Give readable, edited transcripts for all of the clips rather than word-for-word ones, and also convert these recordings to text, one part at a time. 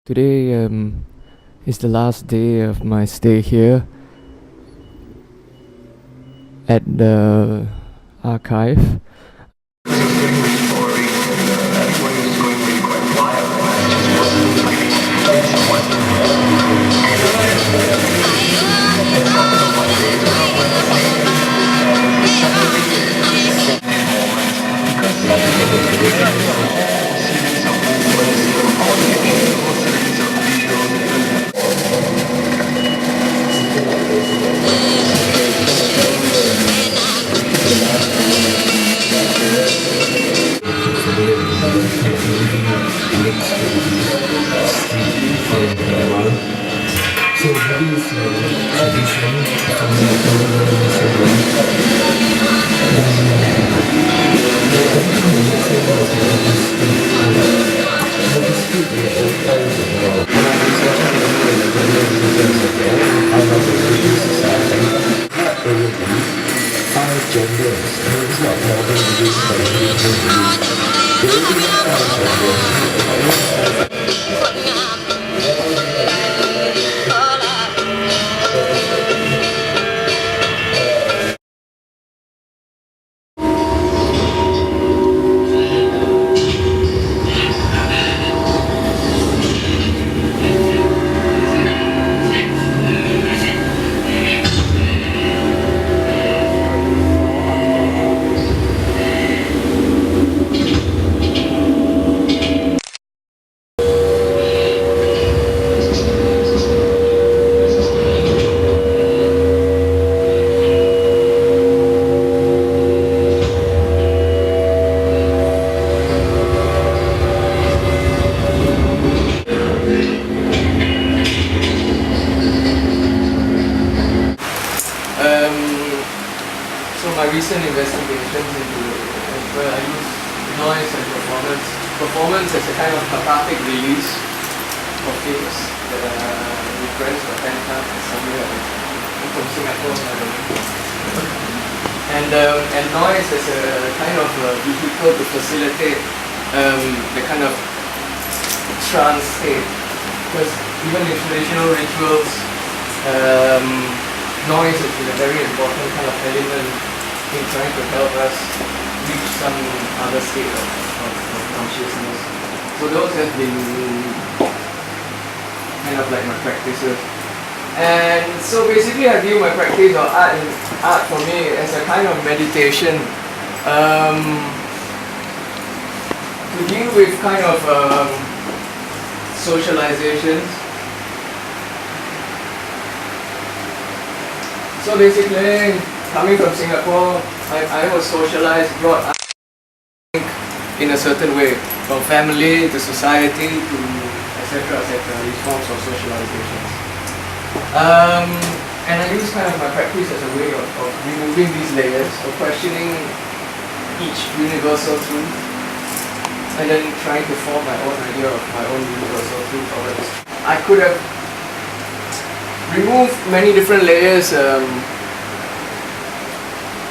Today is the last day of my stay here at the archive. So my recent investigations into where I use noise and performance as a kind of cathartic release of things that regrets or pent up somewhere from Singapore, I don't know. And noise as a kind of vehicle to facilitate the kind of trance state, because even in traditional rituals, noise has been a very important kind of element in trying to help us reach some other state of consciousness. So those have been kind of like my practices. And so basically I view my practice of art for me as a kind of meditation to deal with kind of socializations. So basically, coming from Singapore, I was socialized, brought up in a certain way, from family to society to etc. These forms of socializations. And I use kind of my practice as a way of removing these layers, of questioning each universal truth, and then trying to form my own idea of my own universal truth of it. I could have removed many different layers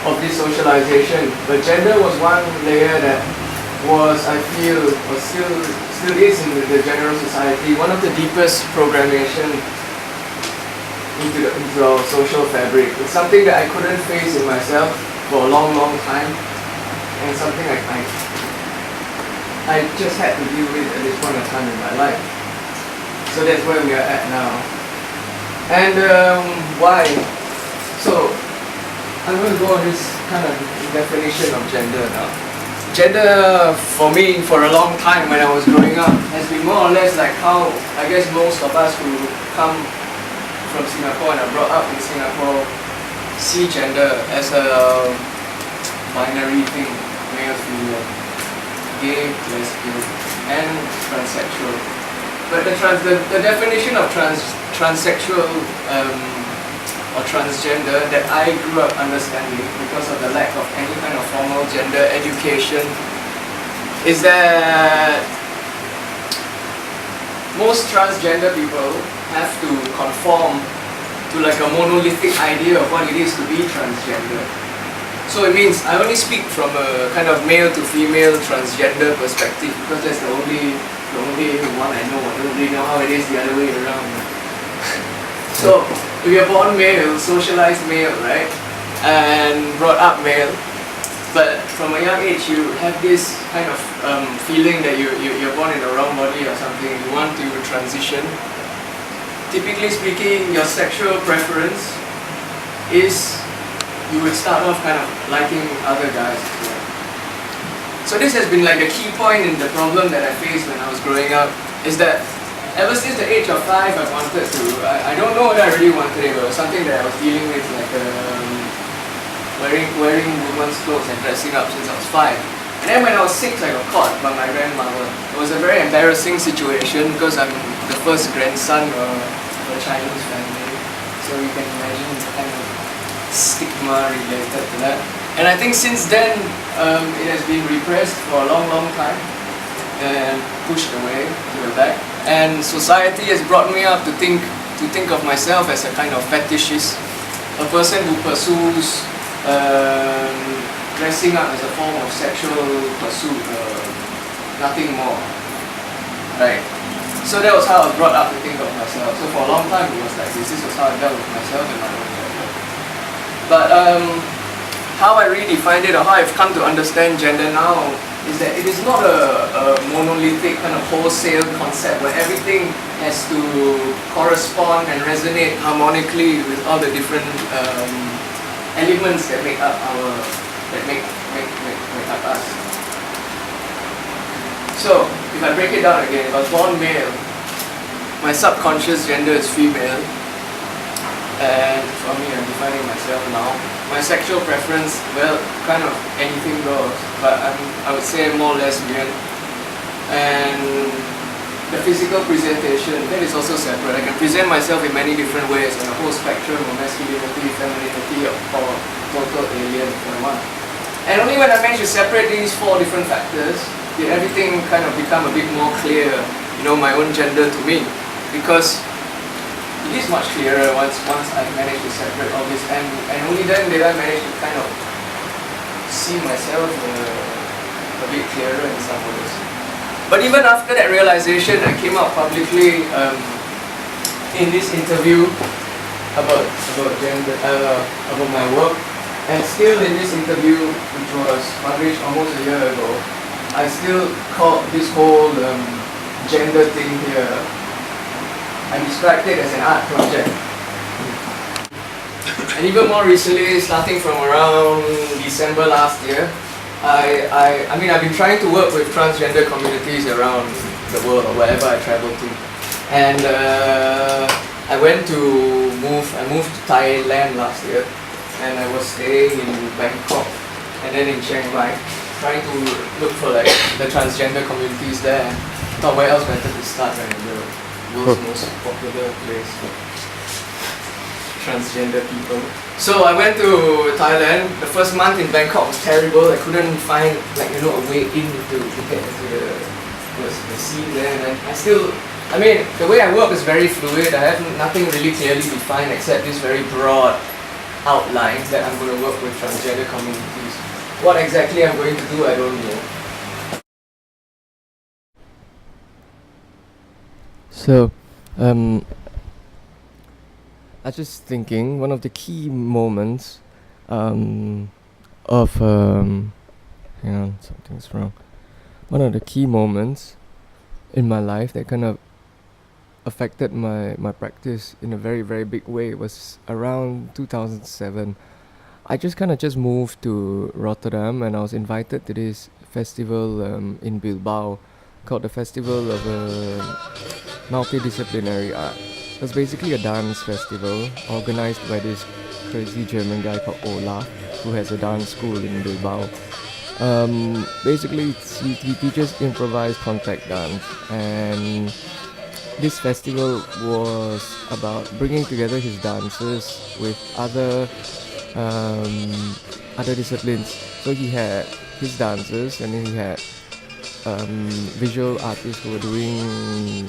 of this socialization, but gender was one layer that was, I feel, or still is in the general society, one of the deepest programmation into our social fabric. It's something that I couldn't face in myself for a long time, and something I just had to deal with at this point of time in my life. So that's where we are at now. And why? So I'm going to go on this kind of definition of gender now. Gender for me, for a long time when I was growing up, has been more or less like how I guess most of us who come from Singapore and are brought up in Singapore see gender as a binary thing, male, female, gay, lesbian, and transsexual. But the definition of transsexual or transgender that I grew up understanding because of the lack of any kind of formal gender education is that most transgender people have to conform to like a monolithic idea of what it is to be transgender. So it means I only speak from a kind of male to female transgender perspective because that's the only the only one I know. I don't really know how it is the other way around. So, we are born male, socialized male, right? And brought up male. But from a young age, you have this kind of feeling that you're born in the wrong body or something. You want to transition. Typically speaking, your sexual preference is you would start off kind of liking other guys as well. So this has been like a key point in the problem that I faced when I was growing up, is that ever since the age of 5, I wanted to, I don't know what I really wanted, it was something that I was dealing with, like wearing women's clothes and dressing up since I was 5. And then when I was 6, I got caught by my grandmother. It was a very embarrassing situation because I'm the first grandson of a Chinese family. So you can imagine the kind of stigma related to that. And I think since then, it has been repressed for a long, long time and pushed away to the back. And society has brought me up to think of myself as a kind of fetishist, a person who pursues dressing up as a form of sexual pursuit, nothing more. Right. So that was how I was brought up to think of myself. So for a long time it was like this was how I dealt with myself and my own gender. But how I redefined it, or how I've come to understand gender now, is that it is not a monolithic kind of wholesale concept where everything has to correspond and resonate harmonically with all the different elements that make up us. So if I break it down again, if I was born male, my subconscious gender is female, and for me, I'm defining myself now. My sexual preference, well, kind of anything goes, but I would say more lesbian. And the physical presentation, that is also separate. I can present myself in many different ways on a whole spectrum of masculinity, femininity, or total alien if I want. And only when I managed to separate these 4 different factors did everything kind of become a bit more clear, my own gender to me. Because it is much clearer once I've managed to separate all this, and only then did I manage to kind of see myself a bit clearer in some ways. But even after that realization, I came out publicly in this interview about gender, about my work, and still in this interview, which was published almost a year ago, I still called this whole gender thing here, I described it as an art project. And even more recently, starting from around December last year, I've been trying to work with transgender communities around the world or wherever I travel to. And I moved to Thailand last year, and I was staying in Bangkok and then in Chiang Mai, trying to look for like the transgender communities there. I thought where else better to start than in the world's most popular place for transgender people. So I went to Thailand. The first month in Bangkok was terrible. I couldn't find a way in to get into the scene there. And the way I work is very fluid. I have nothing really clearly defined except this very broad outlines that I'm going to work with transgender communities. What exactly I'm going to do, I don't know. So, I was just thinking, one of the key moments hang on, something's wrong. One of the key moments in my life that kind of affected my practice in a very, very big way was around 2007. I just moved to Rotterdam, and I was invited to this festival in Bilbao called the Festival of Multidisciplinary Art. It was basically a dance festival organized by this crazy German guy called Olaf, who has a dance school in Bilbao. Basically, he teaches improvised contact dance, and this festival was about bringing together his dancers with other disciplines. So he had his dancers, and then he had visual artists who were doing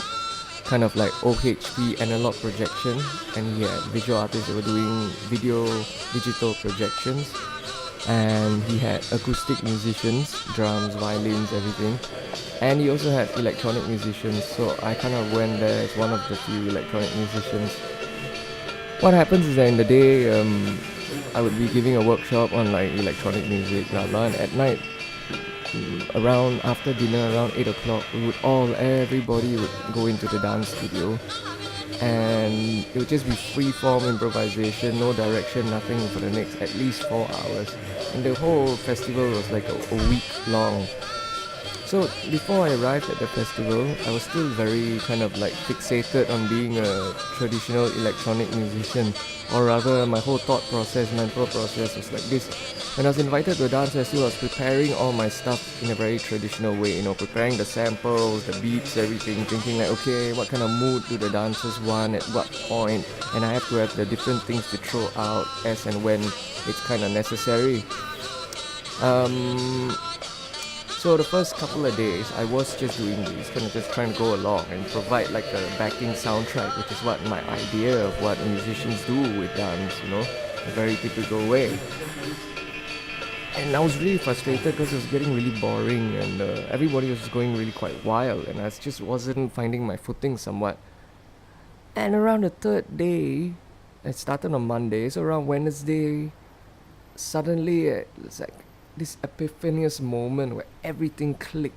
kind of like OHP analog projection, and he had visual artists who were doing digital projections. and he had acoustic musicians, drums, violins, everything, and he also had electronic musicians. So I kind of went there as one of the few electronic musicians. What happens is that in the day, I would be giving a workshop on like electronic music, blah blah, and at night, around after dinner, around 8 o'clock, everybody would go into the dance studio, and it would just be free form improvisation, no direction, nothing for the next at least 4 hours. And the whole festival was like a week long. So before I arrived at the festival, I was still very kind of like fixated on being a traditional electronic musician, or rather my whole thought process, mental process was like this. When I was invited to a dance festival, I was preparing all my stuff in a very traditional way, preparing the samples, the beats, everything, thinking like, okay, what kind of mood do the dancers want at what point, and I have to have the different things to throw out as and when it's kind of necessary. So the first couple of days, I was just doing this, kind of just trying to go along and provide like a backing soundtrack, which is what my idea of what musicians do with dance, a very typical way. And I was really frustrated because it was getting really boring, and everybody was going really quite wild, and I just wasn't finding my footing somewhat. And around the third day, it started on Monday, so around Wednesday, suddenly it's like this epiphanious moment where everything clicked.